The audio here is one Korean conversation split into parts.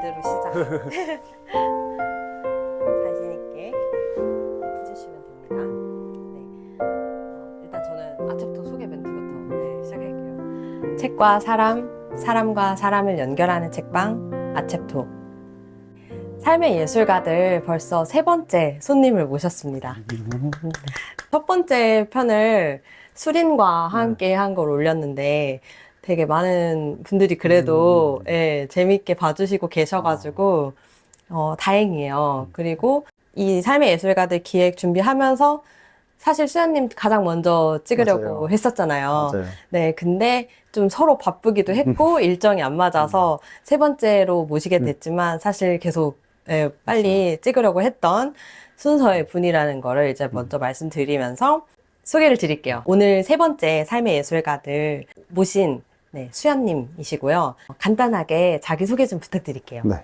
제대로 시작. 자신 있게 해주시면 됩니다. 네. 일단 저는 아챕터 소개 멘트부터 시작할게요. 책과 사람, 사람과 사람을 연결하는 책방 아챕토. 삶의 예술가들 벌써 세 번째 손님을 모셨습니다. 첫 번째 편을 수린과 함께 한 걸 올렸는데 되게 많은 분들이 그래도 재밌게 봐주시고 계셔가지고 다행이에요. 그리고 이 삶의 예술가들 기획 준비하면서 사실 수연님 가장 먼저 찍으려고 맞아요. 했었잖아요. 맞아요. 네, 근데 좀 서로 바쁘기도 했고 일정이 안 맞아서 세 번째로 모시게 됐지만 사실 계속 빨리 찍으려고 했던 순서의 분이라는 거를 이제 먼저 말씀드리면서 소개를 드릴게요. 오늘 세 번째 삶의 예술가들 모신 수연님이시고요. 간단하게 자기소개 좀 부탁드릴게요. 네.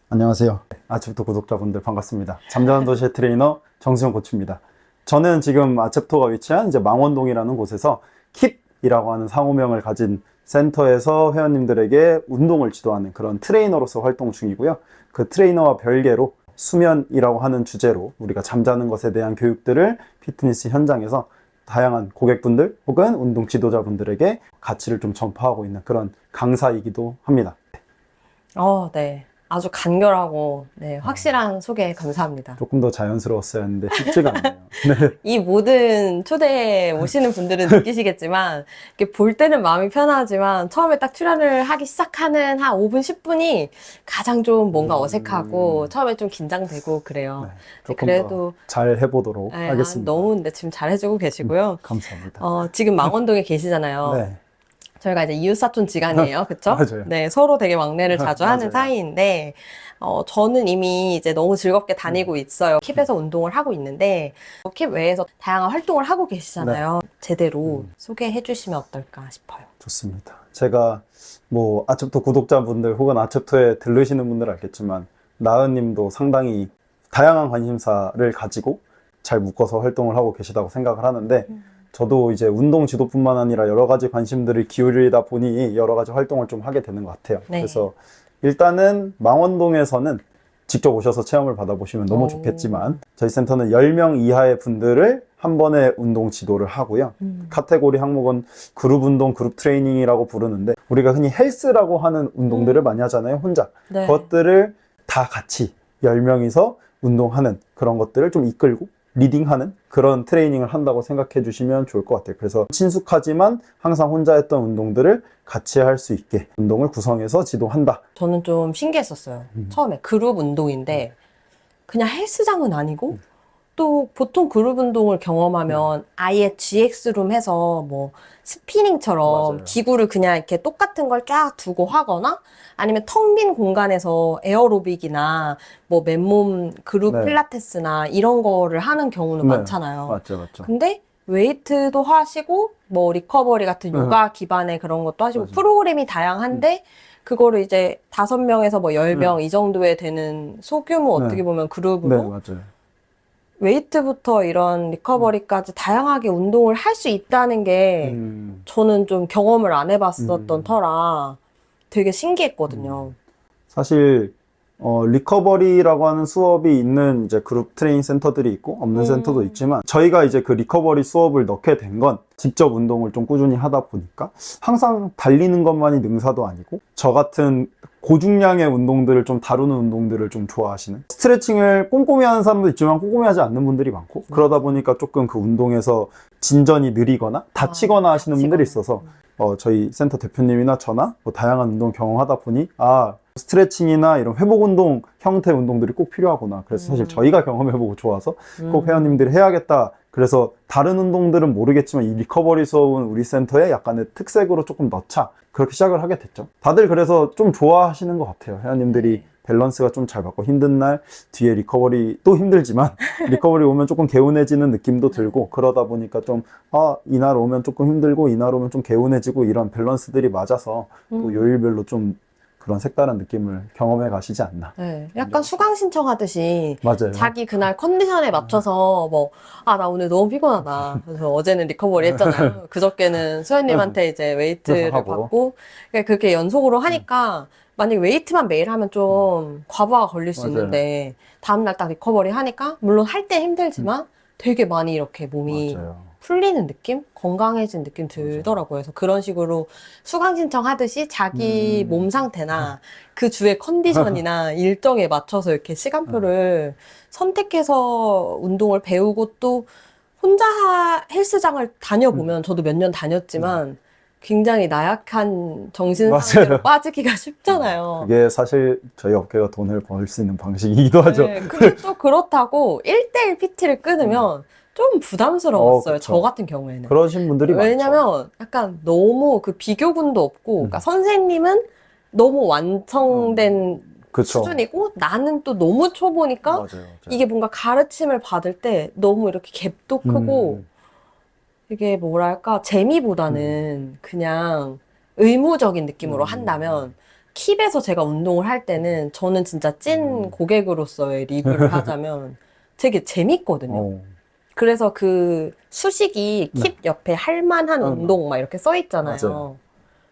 안녕하세요. 아챕토 구독자분들 반갑습니다. 잠자는 도시의 트레이너 정수영 코치입니다. 저는 지금 아챕토가 위치한 이제 망원동이라는 곳에서 킵이라고 하는 상호명을 가진 센터에서 회원님들에게 운동을 지도하는 그런 트레이너로서 활동 중이고요. 그 트레이너와 별개로 수면이라고 하는 주제로 우리가 잠자는 것에 대한 교육들을 피트니스 현장에서 다양한 고객분들 혹은 운동 지도자분들에게 가치를 좀 전파하고 있는 그런 강사이기도 합니다. 네. 아주 간결하고 확실한 소개 감사합니다. 조금 더 자연스러웠어야 했는데 쉽지가 않네요. 네. 이 모든 초대에 오시는 분들은 느끼시겠지만 이렇게 볼 때는 마음이 편하지만 처음에 딱 출연을 하기 시작하는 한 5분, 10분이 가장 좀 뭔가 어색하고 처음에 좀 긴장되고 그래요. 네, 조금 그래도 더 잘 해보도록 하겠습니다. 너무 근데 지금 잘 해주고 계시고요. 감사합니다. 지금 망원동에 계시잖아요. 네. 저희가 이제 이웃사촌 지간이에요. 그쵸? 맞아요. 네, 서로 되게 막내를 자주 하는 맞아요. 사이인데, 저는 이미 이제 너무 즐겁게 다니고 있어요. 킵에서 운동을 하고 있는데, 킵 외에서 다양한 활동을 하고 계시잖아요. 제대로 소개해 주시면 어떨까 싶어요. 좋습니다. 제가 뭐 아챕토 구독자분들 혹은 아챕토에 들르시는 분들은 알겠지만 나은님도 상당히 다양한 관심사를 가지고 잘 묶어서 활동을 하고 계시다고 생각을 하는데 저도 이제 운동 지도뿐만 아니라 여러 가지 관심들을 기울이다 보니 여러 가지 활동을 좀 하게 되는 것 같아요. 네. 그래서 일단은 망원동에서는 직접 오셔서 체험을 받아보시면 너무 좋겠지만 저희 센터는 10명 이하의 분들을 한 번에 운동 지도를 하고요. 카테고리 항목은 그룹 운동, 그룹 트레이닝이라고 부르는데 우리가 흔히 헬스라고 하는 운동들을 많이 하잖아요. 혼자. 네. 그것들을 다 같이 10명이서 운동하는 그런 것들을 좀 이끌고 리딩하는 그런 트레이닝을 한다고 생각해 주시면 좋을 것 같아요. 그래서 친숙하지만 항상 혼자 했던 운동들을 같이 할 수 있게 운동을 구성해서 지도한다. 저는 좀 신기했었어요. 처음에 그룹 운동인데, 그냥 헬스장은 아니고, 또 보통 그룹 운동을 경험하면 아예 GX룸 해서 뭐 스피닝처럼 맞아요. 기구를 그냥 이렇게 똑같은 걸 쫙 두고 하거나 아니면 텅 빈 공간에서 에어로빅이나 뭐 맨몸 그룹 네. 필라테스나 이런 거를 하는 경우는 네. 많잖아요. 맞죠. 근데 웨이트도 하시고 뭐 리커버리 같은 요가 기반의 그런 것도 하시고 맞아요. 프로그램이 다양한데 그거를 이제 5명에서 뭐 10명 이 정도에 되는 소규모 네. 어떻게 보면 네, 그룹으로 맞아요. 웨이트부터 이런 리커버리까지 다양하게 운동을 할 수 있다는 게 저는 좀 경험을 안 해봤었던 터라 되게 신기했거든요. 사실 리커버리라고 하는 수업이 있는 이제 그룹 트레이닝 센터들이 있고 없는 센터도 있지만 저희가 이제 그 리커버리 수업을 넣게 된 건 직접 운동을 좀 꾸준히 하다 보니까 항상 달리는 것만이 능사도 아니고 저 같은 고중량의 운동들을 좀 다루는 운동들을 좀 좋아하시는 스트레칭을 꼼꼼히 하는 사람도 있지만 꼼꼼히 하지 않는 분들이 많고 그러다 보니까 조금 그 운동에서 진전이 느리거나 다치거나 하시는 분들이 있어서 저희 센터 대표님이나 저나 뭐 다양한 운동 경험하다 보니 스트레칭이나 이런 회복 운동 형태 운동들이 꼭 필요하구나. 그래서 사실 저희가 경험해보고 좋아서 꼭 회원님들이 해야겠다. 그래서 다른 운동들은 모르겠지만 이 리커버리 수업은 우리 센터에 약간의 특색으로 조금 넣자. 그렇게 시작을 하게 됐죠. 다들 그래서 좀 좋아하시는 것 같아요. 회원님들이 밸런스가 좀 잘 맞고 힘든 날 뒤에 리커버리 또 힘들지만 리커버리 오면 조금 개운해지는 느낌도 들고 그러다 보니까 좀 이날 오면 조금 힘들고 이날 오면 좀 개운해지고 이런 밸런스들이 맞아서 또 요일별로 좀 그런 색다른 느낌을 경험해 가시지 않나. 네, 약간 수강 신청하듯이 맞아요. 자기 그날 컨디션에 맞춰서 뭐, 나 오늘 너무 피곤하다. 그래서 어제는 리커버리 했잖아요. 그저께는 수현님한테 이제 웨이트를 하고. 받고 그렇게 연속으로 하니까 만약에 웨이트만 매일 하면 좀 과부하가 걸릴 수 맞아요. 있는데 다음날 딱 리커버리 하니까 물론 할 때 힘들지만 되게 많이 이렇게 몸이 맞아요. 풀리는 느낌? 건강해진 느낌 들더라고요. 그래서 그런 식으로 수강 신청하듯이 자기 몸 상태나 그 주의 컨디션이나 일정에 맞춰서 이렇게 시간표를 선택해서 운동을 배우고 또 혼자 헬스장을 다녀보면 저도 몇 년 다녔지만 굉장히 나약한 정신 상태로 맞아요. 빠지기가 쉽잖아요. 그게 사실 저희 업계가 돈을 벌 수 있는 방식이기도 하죠. 네, 근데 또 그렇다고 1대1 PT를 끊으면 좀 부담스러웠어요. 그쵸. 저 같은 경우에는. 그러신 분들이 많죠. 왜냐면 약간 너무 그 비교군도 없고, 그러니까 선생님은 너무 완성된 그쵸. 수준이고 나는 또 너무 초보니까 맞아요. 이게 뭔가 가르침을 받을 때 너무 이렇게 갭도 크고 이게 뭐랄까 재미보다는 그냥 의무적인 느낌으로 한다면 킵에서 제가 운동을 할 때는 저는 진짜 찐 고객으로서의 리뷰를 하자면 되게 재밌거든요. 어. 그래서 그 수식이 네. 킵 옆에 할만한 운동 막 이렇게 써 있잖아요. 맞아요.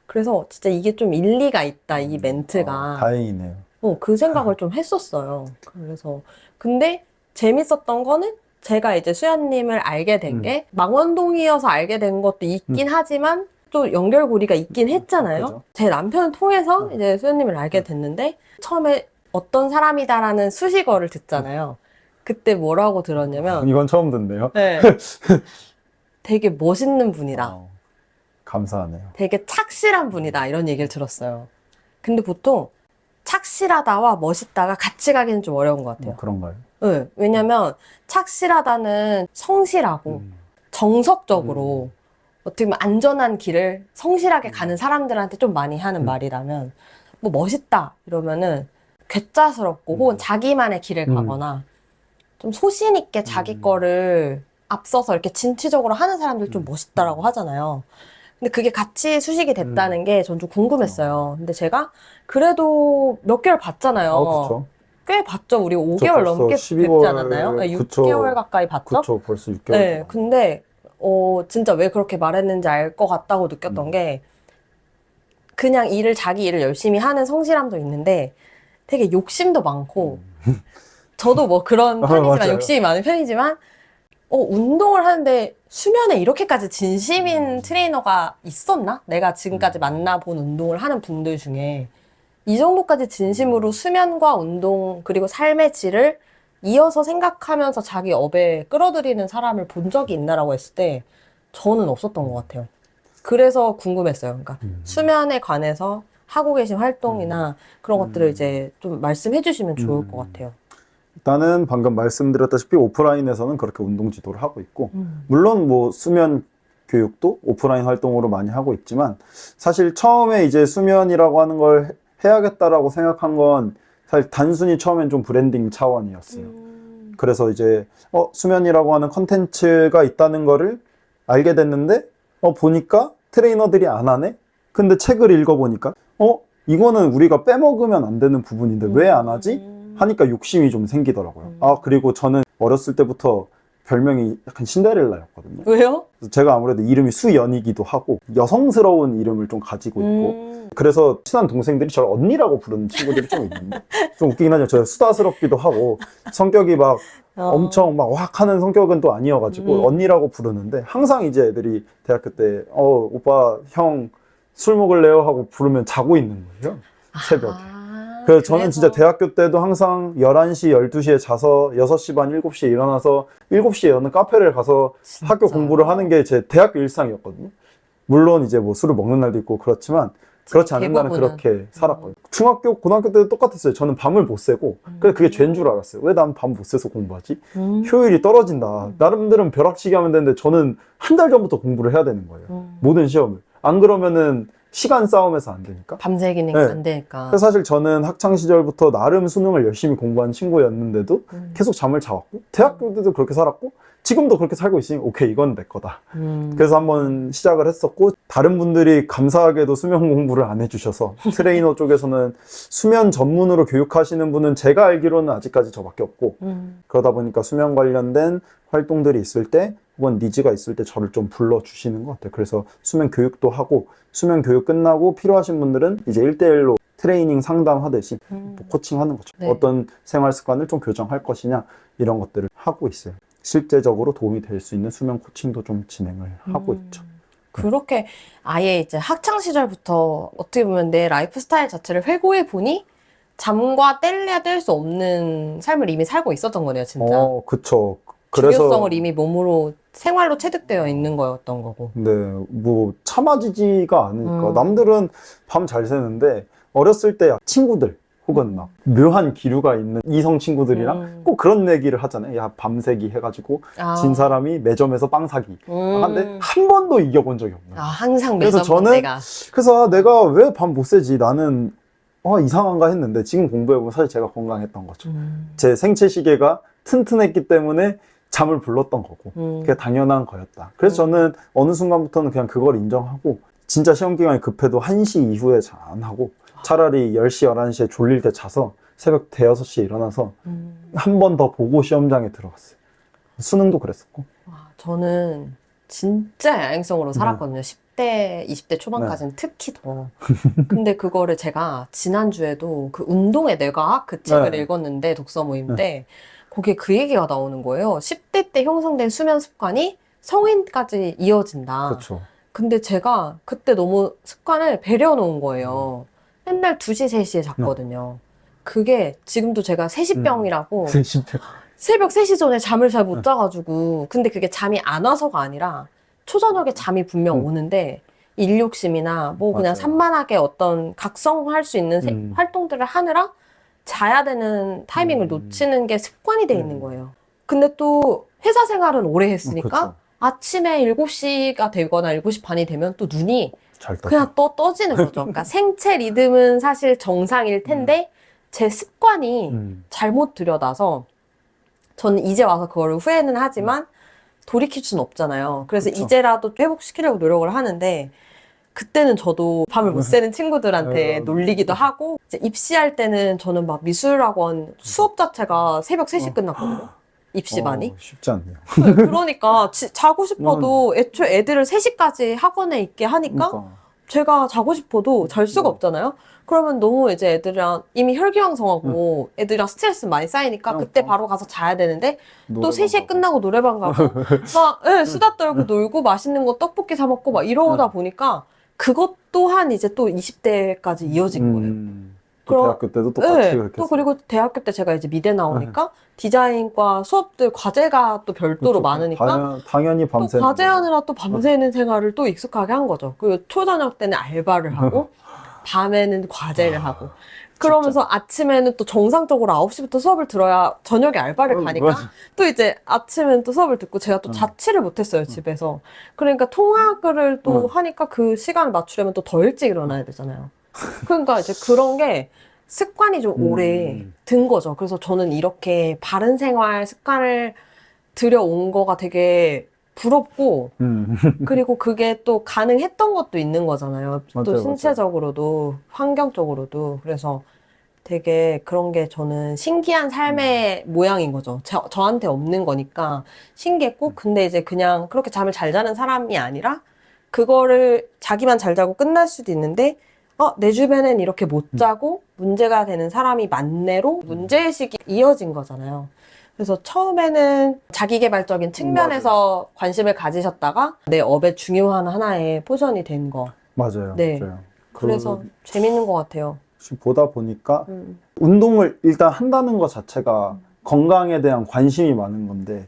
그래서 진짜 이게 좀 일리가 있다, 이 멘트가. 다행이네요. 그 생각을 좀 했었어요. 그래서 근데 재밌었던 거는 제가 이제 수연님을 알게 된 게 망원동이어서 알게 된 것도 있긴 하지만 또 연결고리가 있긴 했잖아요. 그죠. 제 남편을 통해서 이제 수연님을 알게 됐는데 처음에 어떤 사람이다라는 수식어를 듣잖아요. 그때 뭐라고 들었냐면 이건 처음 듣네요. 네. 되게 멋있는 분이다. 감사하네요. 되게 착실한 분이다. 이런 얘기를 들었어요. 근데 보통 착실하다와 멋있다가 같이 가기는 좀 어려운 것 같아요. 그런가요? 네, 왜냐면 착실하다는 성실하고 정석적으로 어떻게 보면 안전한 길을 성실하게 가는 사람들한테 좀 많이 하는 말이라면 뭐 멋있다 이러면은 괴짜스럽고 혹은 자기만의 길을 가거나 좀 소신 있게 자기 거를 앞서서 이렇게 진취적으로 하는 사람들 좀 멋있다라고 하잖아요. 근데 그게 같이 수식이 됐다는 게 전 좀 궁금했어요. 근데 제가 그래도 몇 개월 봤잖아요. 그쵸. 꽤 봤죠. 우리 저 5개월 벌써 넘게 12월, 뵙지 않았나요? 네, 그쵸. 6개월 가까이 봤죠? 그쵸, 벌써 6개월. 네, 근데 진짜 왜 그렇게 말했는지 알 것 같다고 느꼈던 게 그냥 자기 일을 열심히 하는 성실함도 있는데 되게 욕심도 많고 저도 뭐 그런 편이지만 맞아요. 욕심이 많은 편이지만 운동을 하는데 수면에 이렇게까지 진심인 트레이너가 있었나? 내가 지금까지 만나본 운동을 하는 분들 중에 이 정도까지 진심으로 수면과 운동 그리고 삶의 질을 이어서 생각하면서 자기 업에 끌어들이는 사람을 본 적이 있나라고 했을 때 저는 없었던 것 같아요. 그래서 궁금했어요. 그러니까 수면에 관해서 하고 계신 활동이나 그런 것들을 이제 좀 말씀해 주시면 좋을 것 같아요. 일단은 방금 말씀드렸다시피 오프라인에서는 그렇게 운동 지도를 하고 있고 물론 뭐 수면 교육도 오프라인 활동으로 많이 하고 있지만 사실 처음에 이제 수면이라고 하는 걸 해야겠다라고 생각한 건 사실 단순히 처음엔 좀 브랜딩 차원이었어요. 그래서 이제 수면이라고 하는 컨텐츠가 있다는 거를 알게 됐는데 보니까 트레이너들이 안 하네? 근데 책을 읽어보니까 이거는 우리가 빼먹으면 안 되는 부분인데 왜 안 하지? 하니까 욕심이 좀 생기더라고요. 그리고 저는 어렸을 때부터 별명이 약간 신데렐라였거든요. 왜요? 그래서 제가 아무래도 이름이 수연이기도 하고 여성스러운 이름을 좀 가지고 있고 그래서 친한 동생들이 저를 언니라고 부르는 친구들이 좀 있는데 좀 웃기긴 하죠. 저 수다스럽기도 하고 성격이 막 엄청 막 확 하는 성격은 또 아니어가지고 언니라고 부르는데 항상 이제 애들이 대학교 때 오빠 형 술 먹을래요? 하고 부르면 자고 있는 거예요. 새벽에. 그래서 저는 진짜 대학교 때도 항상 11시, 12시에 자서 6시 반, 7시에 일어나서 7시에 여는 카페를 가서 학교 공부를 하는 게 제 대학교 일상이었거든요. 물론 이제 뭐 술을 먹는 날도 있고 그렇지만 그렇지 않은 날은 그렇게 살았거든요. 중학교, 고등학교 때도 똑같았어요. 저는 밤을 못 새고 그래서 그게 죄인 줄 알았어요. 왜 난 밤 못 새서 공부하지? 효율이 떨어진다. 나름대로 벼락치기 하면 되는데 저는 한 달 전부터 공부를 해야 되는 거예요. 모든 시험을. 안 그러면은 시간 싸움에서 안 되니까. 밤새기니까 네. 안 되니까. 그래서 사실 저는 학창 시절부터 나름 수능을 열심히 공부한 친구였는데도 계속 잠을 자왔고 대학교 때도 그렇게 살았고 지금도 그렇게 살고 있으니 오케이 이건 내 거다. 그래서 한번 시작을 했었고 다른 분들이 감사하게도 수면 공부를 안 해주셔서 트레이너 쪽에서는 수면 전문으로 교육하시는 분은 제가 알기로는 아직까지 저밖에 없고 그러다 보니까 수면 관련된 활동들이 있을 때 혹은 니즈가 있을 때 저를 좀 불러주시는 것 같아요. 그래서 수면 교육도 하고 수면 교육 끝나고 필요하신 분들은 이제 1대1로 트레이닝 상담하듯이 음. 뭐 코칭하는 거죠. 네. 어떤 생활 습관을 좀 교정할 것이냐 이런 것들을 하고 있어요. 실제적으로 도움이 될 수 있는 수면 코칭도 좀 진행을 하고 있죠. 그렇게 아예 이제 학창 시절부터 어떻게 보면 내 라이프 스타일 자체를 회고해 보니 잠과 뗄래야 뗄 수 없는 삶을 이미 살고 있었던 거네요, 진짜. 그쵸. 그래서 중요성을 이미 몸으로 생활로 체득되어 있는 거였던 거고. 네, 뭐 참아지지가 않으니까. 음. 남들은 밤 잘 새는데 어렸을 때 친구들 혹은 막 묘한 기류가 있는 이성 친구들이랑 꼭 그런 얘기를 하잖아요. 야, 밤새기 해가지고 진 사람이 매점에서 빵 사기. 근데 한 번도 이겨본 적이 없나요? 항상 그래서 매점 저는 내가. 그래서 내가 왜 밤 못 새지? 나는 이상한가 했는데 지금 공부해보면 사실 제가 건강했던 거죠. 제 생체 시계가 튼튼했기 때문에 잠을 불렀던 거고 그게 당연한 거였다. 그래서 저는 어느 순간부터는 그냥 그걸 인정하고 진짜 시험 기간이 급해도 1시 이후에 잘 안 하고 차라리 10시, 11시에 졸릴 때 자서 새벽 대여섯 시에 일어나서 한 번 더 보고 시험장에 들어갔어요. 수능도 그랬었고. 저는 진짜 야행성으로 살았거든요. 10대, 20대 초반까지는 특히 더. 근데 그거를 제가 지난주에도 그 운동의 뇌과학 그 책을 네. 읽었는데 독서 모임 때 거기에 그 얘기가 나오는 거예요. 10대 때 형성된 수면 습관이 성인까지 이어진다. 그렇죠. 근데 제가 그때 너무 습관을 배려 놓은 거예요. 맨날 2시, 3시에 잤거든요. 그게 지금도 제가 3시병이라고 새벽 3시 전에 잠을 잘 못 자가지고 근데 그게 잠이 안 와서가 아니라 초저녁에 잠이 분명 오는데 일욕심이나 뭐 그냥 맞아요. 산만하게 어떤 각성할 수 있는 활동들을 하느라 자야 되는 타이밍을 놓치는 게 습관이 돼 있는 거예요. 근데 또 회사 생활은 오래 했으니까 그렇죠. 아침에 7시가 되거나 7시 반이 되면 또 눈이 잘 떠. 그냥 떠지는 거죠. 그러니까 생체 리듬은 사실 정상일 텐데 제 습관이 잘못 들여다서 저는 이제 와서 그거를 후회는 하지만 돌이킬 수는 없잖아요. 그래서 그쵸. 이제라도 회복시키려고 노력을 하는데 그때는 저도 밤을 못 새는 친구들한테 음. 놀리기도 하고 이제 입시할 때는 저는 막 미술학원 수업 자체가 새벽 3시 끝났거든요. 입시반이. 쉽지 않네요. 그러니까 자고 싶어도 애초에 애들을 3시까지 학원에 있게 하니까 그러니까. 제가 자고 싶어도 잘 수가 없잖아요. 그러면 너무 이제 애들이랑 이미 혈기왕성하고 애들이랑 스트레스 많이 쌓이니까 그때 바로 가서 자야 되는데 또 3시에 끝나고 노래방 가고 막 수다 떨고 놀고 맛있는 거 떡볶이 사 먹고 막 이러다 보니까 그것 또한 이제 또 20대까지 이어진 거예요. 또 대학교 때도 똑같이 그렇게 또 그리고 대학교 때 제가 이제 미대 나오니까 디자인과 수업들 과제가 또 별도로 많으니까 당연히 또 밤새 과제하느라 또 밤새는 생활을 또 익숙하게 한 거죠. 그리고 초저녁 때는 알바를 하고 밤에는 과제를 하고 그러면서 아침에는 또 정상적으로 9시부터 수업을 들어야 저녁에 알바를 가니까 맞아. 또 이제 아침에는 또 수업을 듣고 제가 또 자취를 못했어요, 집에서. 그러니까 통학을 또 하니까 그 시간을 맞추려면 또 더 일찍 일어나야 되잖아요. 그러니까 이제 그런 게 습관이 좀 오래 든 거죠. 그래서 저는 이렇게 바른 생활 습관을 들여온 거가 되게 부럽고, 그리고 그게 또 가능했던 것도 있는 거잖아요. 또 맞아요, 신체적으로도, 환경적으로도. 그래서 되게 그런 게 저는 신기한 삶의 모양인 거죠. 저한테 없는 거니까 신기했고, 근데 이제 그냥 그렇게 잠을 잘 자는 사람이 아니라, 그거를 자기만 잘 자고 끝날 수도 있는데, 내 주변엔 이렇게 못 자고 문제가 되는 사람이 많네로 문제의식이 이어진 거잖아요. 그래서 처음에는 자기계발적인 측면에서 관심을 가지셨다가 내 업의 중요한 하나의 포션이 된 거. 맞아요. 네. 맞아요. 그래서 재밌는 것 같아요. 보다 보니까 운동을 일단 한다는 것 자체가 건강에 대한 관심이 많은 건데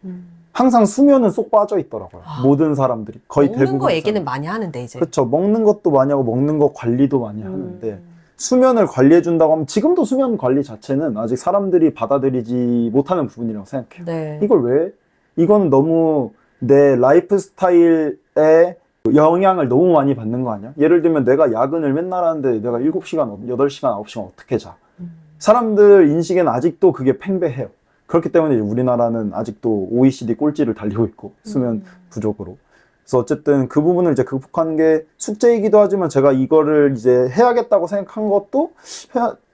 항상 수면은 쏙 빠져 있더라고요. 모든 사람들이 거의 먹는 대부분 거 얘기는 많이 하는데 이제. 그렇죠. 먹는 것도 많이 하고 먹는 거 관리도 많이 하는데 수면을 관리해 준다고 하면 지금도 수면 관리 자체는 아직 사람들이 받아들이지 못하는 부분이라고 생각해요. 네. 이걸 왜? 이거는 너무 내 라이프 스타일에 영향을 너무 많이 받는 거 아니야? 예를 들면 내가 야근을 맨날 하는데 내가 7시간, 8시간, 9시간 어떻게 자? 사람들 인식에는 아직도 그게 팽배해요. 그렇기 때문에 이제 우리나라는 아직도 OECD 꼴찌를 달리고 있고 수면 부족으로. 그래서 어쨌든 그 부분을 이제 극복하는 게 숙제이기도 하지만 제가 이거를 이제 해야겠다고 생각한 것도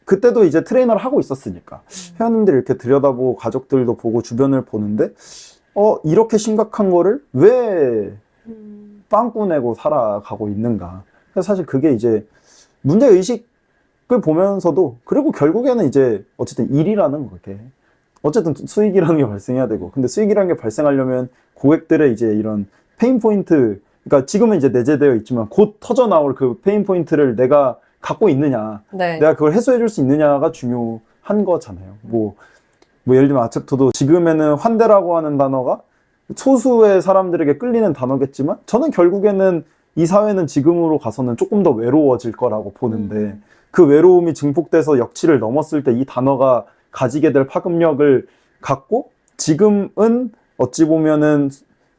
그때도 이제 트레이너를 하고 있었으니까 회원님들이 이렇게 들여다보고 가족들도 보고 주변을 보는데 이렇게 심각한 거를 왜 빵꾸 내고 살아가고 있는가. 그래서 사실 그게 이제 문제의식 그 보면서도 그리고 결국에는 이제 어쨌든 일이라는 거게 어쨌든 수익이라는 게 발생해야 되고 근데 수익이라는 게 발생하려면 고객들의 이제 이런 페인 포인트 그러니까 지금은 이제 내재되어 있지만 곧 터져 나올 그 페인 포인트를 내가 갖고 있느냐 네. 내가 그걸 해소해 줄 수 있느냐가 중요한 거잖아요. 뭐 예를 들면 아cep토도 지금에는 환대라고 하는 단어가 소수의 사람들에게 끌리는 단어겠지만 저는 결국에는 이 사회는 지금으로 가서는 조금 더 외로워질 거라고 보는데 그 외로움이 증폭돼서 역치를 넘었을 때 이 단어가 가지게 될 파급력을 갖고 지금은 어찌 보면은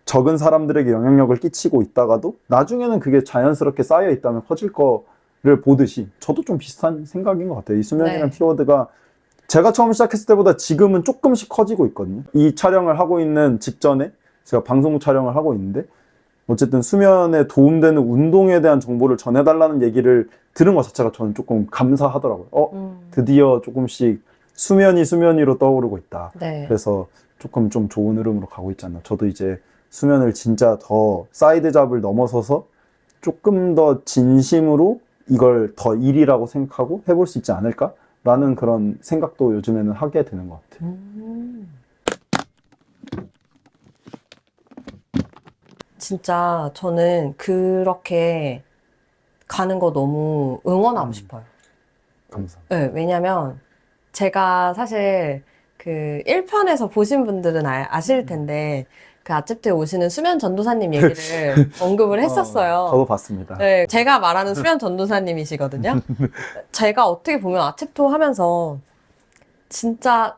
적은 사람들에게 영향력을 끼치고 있다가도 나중에는 그게 자연스럽게 쌓여 있다면 커질 거를 보듯이 저도 좀 비슷한 생각인 것 같아요. 이 수면이라는 네. 키워드가 제가 처음 시작했을 때보다 지금은 조금씩 커지고 있거든요. 이 촬영을 하고 있는 직전에 제가 방송 촬영을 하고 있는데 어쨌든 수면에 도움되는 운동에 대한 정보를 전해달라는 얘기를 들은 것 자체가 저는 조금 감사하더라고요. 드디어 조금씩 수면이 수면위로 떠오르고 있다. 네. 그래서 조금 좀 좋은 흐름으로 가고 있지 않나. 저도 이제 수면을 진짜 더 사이드 잡을 넘어서서 조금 더 진심으로 이걸 더 일이라고 생각하고 해볼 수 있지 않을까라는 그런 생각도 요즘에는 하게 되는 것 같아요. 진짜 저는 그렇게 가는 거 너무 응원하고 싶어요. 감사합니다. 네, 왜냐면 제가 사실 그 1편에서 보신 분들은 아실 텐데 그 아cep트에 오시는 수면 전도사님 얘기를 언급을 했었어요. 저도 봤습니다. 네, 제가 말하는 수면 전도사님이시거든요. 제가 어떻게 보면 아cep토 하면서 진짜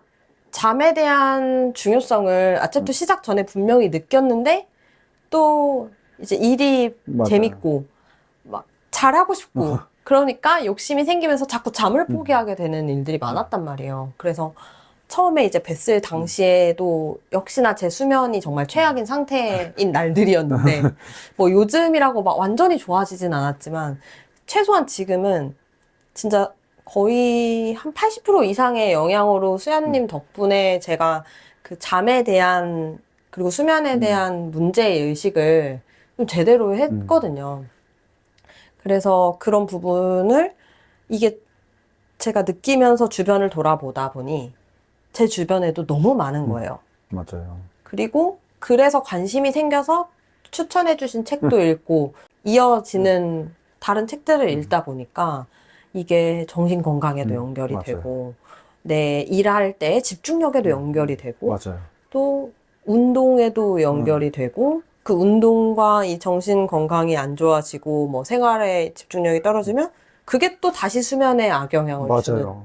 잠에 대한 중요성을 아cep토 시작 전에 분명히 느꼈는데 또 이제 일이 맞아요. 재밌고 막 잘하고 싶고 그러니까 욕심이 생기면서 자꾸 잠을 포기하게 되는 일들이 많았단 말이에요. 그래서 처음에 이제 뵀을 당시에도 역시나 제 수면이 정말 최악인 상태인 날들이었는데 뭐 요즘이라고 막 완전히 좋아지진 않았지만 최소한 지금은 진짜 거의 한 80% 이상의 영향으로 수연님 덕분에 제가 그 잠에 대한 그리고 수면에 대한 문제의 의식을 좀 제대로 했거든요. 그래서 그런 부분을 이게 제가 느끼면서 주변을 돌아보다 보니 제 주변에도 너무 많은 거예요. 맞아요. 그리고 그래서 관심이 생겨서 추천해주신 책도 읽고 이어지는 다른 책들을 읽다 보니까 이게 정신 건강에도 연결이 맞아요. 되고 내 일할 때 집중력에도 연결이 되고 맞아요. 또 운동에도 연결이 되고 그 운동과 이 정신 건강이 안 좋아지고 뭐 생활에 집중력이 떨어지면 그게 또 다시 수면에 악영향을 주는. 맞아요.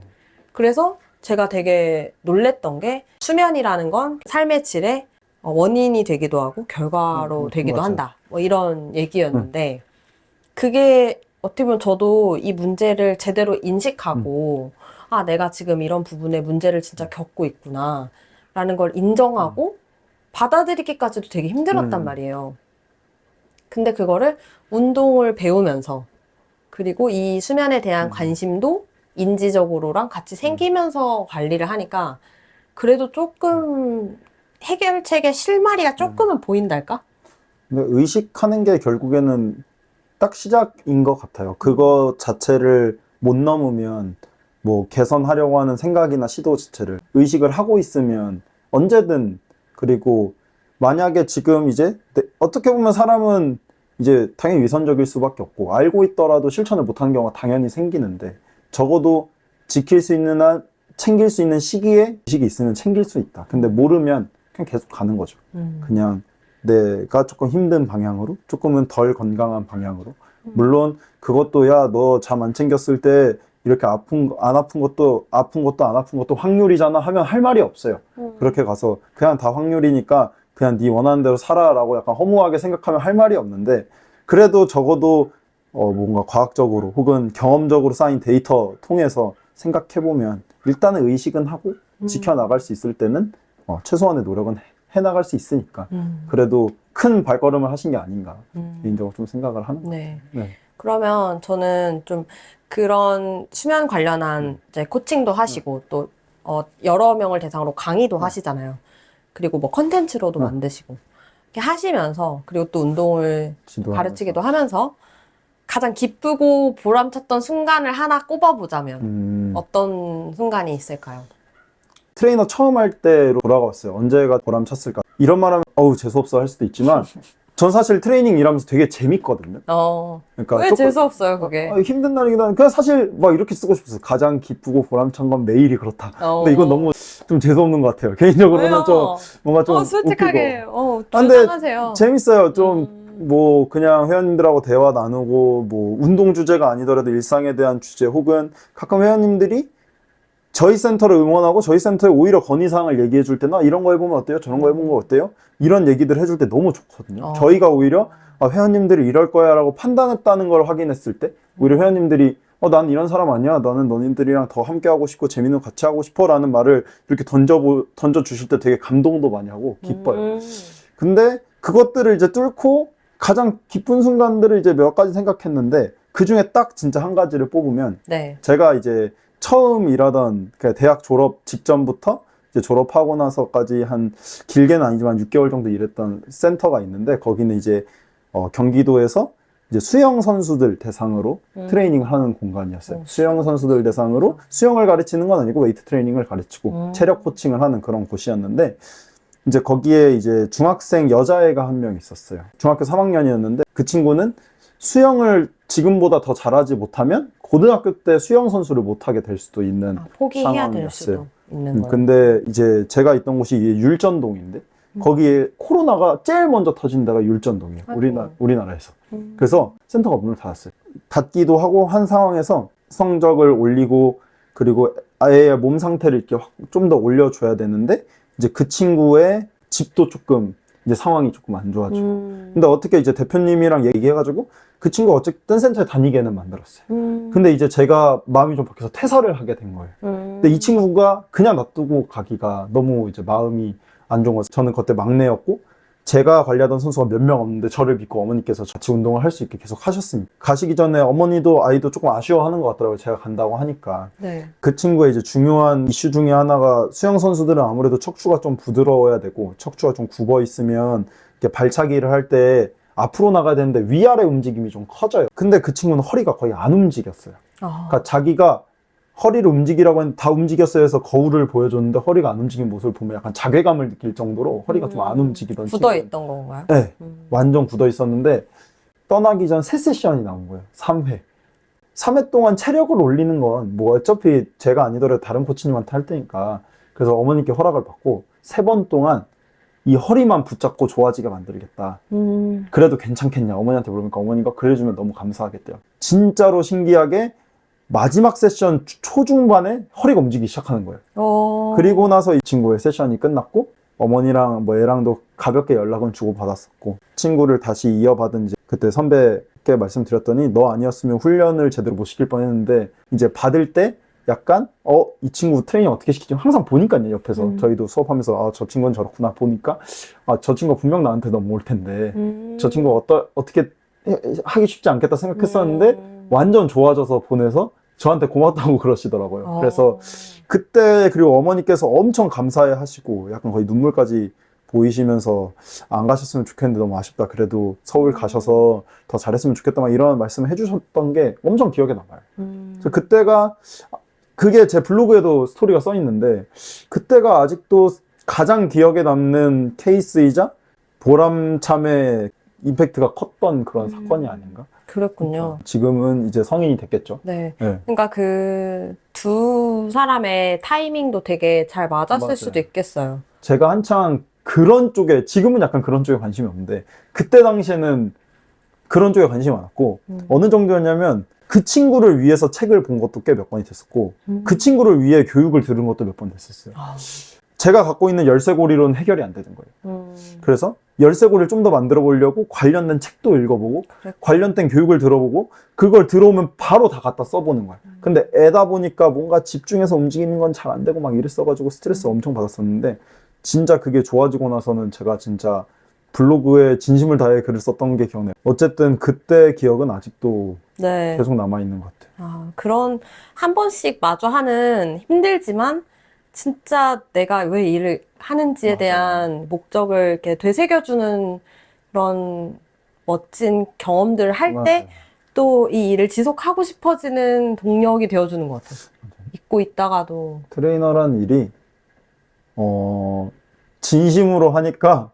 그래서 제가 되게 놀랬던 게 수면이라는 건 삶의 질의 원인이 되기도 하고 결과로 되기도 맞아요. 한다. 뭐 이런 얘기였는데 그게 어떻게 보면 저도 이 문제를 제대로 인식하고 아, 내가 지금 이런 부분에 문제를 진짜 겪고 있구나 라는 걸 인정하고 받아들이기까지도 되게 힘들었단 말이에요. 근데 그거를 운동을 배우면서 그리고 이 수면에 대한 관심도 인지적으로랑 같이 생기면서 관리를 하니까 그래도 조금 해결책의 실마리가 조금은 보인달까? 근데 의식하는 게 결국에는 딱 시작인 것 같아요. 그거 자체를 못 넘으면 뭐 개선하려고 하는 생각이나 시도 자체를 의식을 하고 있으면 언제든 그리고 만약에 지금 이제 어떻게 보면 사람은 이제 당연히 위선적일 수밖에 없고 알고 있더라도 실천을 못하는 경우가 당연히 생기는데 적어도 지킬 수 있는 한 챙길 수 있는 시기에 의식이 있으면 챙길 수 있다. 근데 모르면 그냥 계속 가는 거죠. 그냥 내가 조금 힘든 방향으로 조금은 덜 건강한 방향으로 물론 그것도 야 너 잠 안 챙겼을 때 이렇게 안 아픈 것도 안 아픈 것도 확률이잖아 하면 할 말이 없어요. 그렇게 가서 그냥 다 확률이니까 그냥 네 원하는 대로 살아라고 약간 허무하게 생각하면 할 말이 없는데 그래도 적어도 뭔가 과학적으로 혹은 경험적으로 쌓인 데이터 통해서 생각해보면 일단은 의식은 하고 지켜나갈 수 있을 때는 최소한의 노력은 해나갈 수 있으니까 그래도 큰 발걸음을 하신 게 아닌가 개인적으로 좀 생각을 하는 것 네. 같아요. 네. 그러면 저는 좀 그런 수면 관련한 이제 코칭도 하시고 또 여러 명을 대상으로 강의도 하시잖아요. 그리고 뭐 컨텐츠로도 만드시고 이렇게 하시면서 그리고 또 운동을 지도하면서. 가르치기도 하면서 가장 기쁘고 보람찼던 순간을 하나 꼽아보자면 어떤 순간이 있을까요? 트레이너 처음 할 때로 돌아갔어요. 언제가 보람찼을까? 이런 말 하면 어우 재수없어 할 수도 있지만 전 사실 트레이닝 일하면서 되게 재밌거든요. 그러니까 왜 재수없어요, 그게? 힘든 날이긴 한데 그냥 사실 막 이렇게 쓰고 싶었어요. 가장 기쁘고 보람찬 건 매일이 그렇다. 근데 이건 너무 좀 재수없는 것 같아요. 개인적으로는 왜요? 좀 뭔가 좀 솔직하게, 근데 주장하세요. 재밌어요. 좀 뭐 그냥 회원님들하고 대화 나누고 뭐 운동 주제가 아니더라도 일상에 대한 주제 혹은 가끔 회원님들이 저희 센터를 응원하고 저희 센터에 오히려 건의사항을 얘기해 줄 때나 이런 거 해보면 어때요? 저런 거 해보면 어때요? 이런 얘기들 해줄 때 너무 좋거든요. 저희가 오히려 회원님들이 이럴 거야 라고 판단했다는 걸 확인했을 때 오히려 회원님들이 난 이런 사람 아니야. 나는 너희들이랑 더 함께 하고 싶고 재밌는 거 같이 하고 싶어 라는 말을 이렇게 던져주실 때 되게 감동도 많이 하고 기뻐요. 근데 그것들을 이제 뚫고 가장 기쁜 순간들을 이제 몇 가지 생각했는데 그 중에 딱 진짜 한 가지를 뽑으면 네. 제가 이제 처음 일하던 대학 졸업 직전부터 이제 졸업하고 나서까지 한 길게는 아니지만 6개월 정도 일했던 센터가 있는데 거기는 이제 경기도에서 이제 수영 선수들 대상으로 트레이닝을 하는 공간이었어요. 수영 선수들 대상으로 수영을 가르치는 건 아니고 웨이트 트레이닝을 가르치고 체력 코칭을 하는 그런 곳이었는데 이제 거기에 이제 중학생 여자애가 한 명 있었어요. 중학교 3학년이었는데 그 친구는 수영을 지금보다 더 잘하지 못하면 고등학교 때 수영 선수를 못하게 될 수도 있는 포기해야 될 상황이었어요. 수도 있는 거예요. 근데 이제 제가 있던 곳이 율전동인데 거기에 코로나가 제일 먼저 터진 데가 율전동이에요. 우리나라에서. 그래서 센터가 문을 닫았어요. 닫기도 하고 한 상황에서 성적을 올리고 그리고 아예 몸 상태를 이렇게 좀 더 올려줘야 되는데 이제 그 친구의 집도 조금 이제 상황이 조금 안 좋아지고 근데 어떻게 이제 대표님이랑 얘기해가지고 그 친구가 어쨌든 센터에 다니게는 만들었어요. 근데 이제 제가 마음이 좀 바뀌어서 퇴사를 하게 된 거예요. 근데 이 친구가 그냥 놔두고 가기가 너무 이제 마음이 안 좋은 거예요. 저는 그때 막내였고 제가 관리하던 선수가 몇 명 없는데 저를 믿고 어머니께서 같이 운동을 할 수 있게 계속 하셨습니다. 가시기 전에 어머니도 아이도 조금 아쉬워하는 것 같더라고요. 제가 간다고 하니까. 네. 그 친구의 이제 중요한 이슈 중에 하나가 수영 선수들은 아무래도 척추가 좀 부드러워야 되고 척추가 좀 굽어 있으면 이렇게 발차기를 할 때 앞으로 나가야 되는데 위아래 움직임이 좀 커져요. 근데 그 친구는 허리가 거의 안 움직였어요. 그러니까 자기가 허리를 움직이라고 했는데 다 움직였어요 해서 거울을 보여줬는데 허리가 안 움직인 모습을 보면 약간 자괴감을 느낄 정도로 허리가 좀 안 움직이던 굳어있던 건가요? 네. 완전 굳어 있었는데 떠나기 전 3세션이 나온 거예요. 3회. 3회 동안 체력을 올리는 건 뭐 어차피 제가 아니더라도 다른 코치님한테 할 테니까 그래서 어머니께 허락을 받고 3번 동안 이 허리만 붙잡고 좋아지게 만들겠다. 그래도 괜찮겠냐 어머니한테 물으니까 어머니가 그래주면 너무 감사하겠대요. 진짜로 신기하게 마지막 세션 초중반에 허리가 움직이기 시작하는 거예요. 그리고 나서 이 친구의 세션이 끝났고 어머니랑 뭐 애랑도 가볍게 연락은 주고받았었고 친구를 다시 이어받은 이제 그때 선배께 말씀드렸더니 너 아니었으면 훈련을 제대로 못 시킬 뻔했는데 이제 받을 때 약간 이 친구 트레이닝 어떻게 시키지 항상 보니까요 옆에서 저희도 수업하면서 저 친구는 저렇구나 보니까 저 친구가 분명 나한테 넘어올 텐데 저 친구가 어떻게 하기 쉽지 않겠다 생각했었는데 완전 좋아져서 보내서 저한테 고맙다고 그러시더라고요. 그래서 그때 그리고 어머니께서 엄청 감사해 하시고 약간 거의 눈물까지 보이시면서 안 가셨으면 좋겠는데 너무 아쉽다. 그래도 서울 가셔서 더 잘했으면 좋겠다. 막 이런 말씀을 해주셨던 게 엄청 기억에 남아요. 그래서 그때가 그게 제 블로그에도 스토리가 써 있는데 그때가 아직도 가장 기억에 남는 케이스이자 보람참의 임팩트가 컸던 그런 사건이 아닌가? 그렇군요. 지금은 이제 성인이 됐겠죠. 네. 네. 그러니까 그 두 사람의 타이밍도 되게 잘 맞았을 맞아요. 수도 있겠어요. 제가 한창 그런 쪽에 지금은 약간 그런 쪽에 관심이 없는데 그때 당시에는 그런 쪽에 관심이 많았고 어느 정도였냐면 그 친구를 위해서 책을 본 것도 꽤 몇 번이 됐었고 그 친구를 위해 교육을 들은 것도 몇 번 됐었어요. 제가 갖고 있는 열쇠고리로는 해결이 안 되는 거예요. 그래서 열쇠고리를 좀 더 만들어 보려고 관련된 책도 읽어보고 관련된 교육을 들어보고 그걸 들어오면 바로 다 갖다 써보는 거예요. 근데 애다 보니까 뭔가 집중해서 움직이는 건 잘 안 되고 막 이랬어가지고 스트레스 엄청 받았었는데 진짜 그게 좋아지고 나서는 제가 진짜 블로그에 진심을 다해 글을 썼던 게 기억나요. 어쨌든 그때 기억은 아직도 네. 계속 남아있는 것 같아요. 그런 한 번씩 마주하는 힘들지만 진짜 내가 왜 일을 하는지에 맞아요. 대한 목적을 이렇게 되새겨주는 그런 멋진 경험들을 할 때 맞아요. 또 이 일을 지속하고 싶어지는 동력이 되어주는 것 같아요. 잊고 있다가도. 트레이너란 일이 진심으로 하니까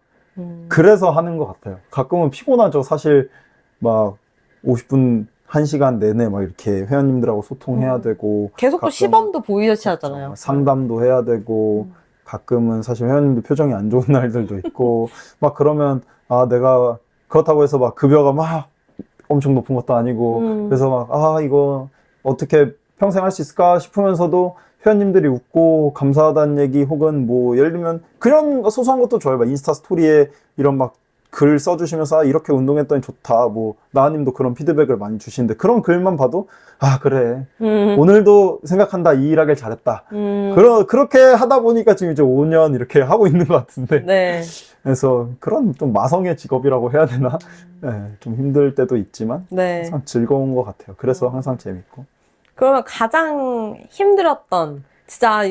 그래서 하는 것 같아요. 가끔은 피곤하죠. 사실 막 50분 1시간 내내 막 이렇게 회원님들하고 소통해야 되고 계속 또 가끔은 시범도 보이셔야 하잖아요. 상담도 해야 되고 가끔은 사실 회원님들 표정이 안 좋은 날들도 있고 막 그러면 아 내가 그렇다고 해서 막 급여가 막 엄청 높은 것도 아니고 그래서 막 아 이거 어떻게 평생 할 수 있을까 싶으면서도 회원님들이 웃고 감사하다는 얘기 혹은 뭐 예를 들면 그런 소소한 것도 좋아요. 막 인스타 스토리에 이런 막 글 써주시면서 아, 이렇게 운동했더니 좋다. 뭐 나은님도 그런 피드백을 많이 주시는데 그런 글만 봐도 아 그래 오늘도 생각한다. 이 일하길 잘했다. 그렇게 하다 보니까 지금 이제 5년 이렇게 하고 있는 것 같은데 네. 그래서 그런 좀 마성의 직업이라고 해야 되나? 네, 좀 힘들 때도 있지만 네. 항상 즐거운 것 같아요. 그래서 항상 재밌고. 그러면 가장 힘들었던, 진짜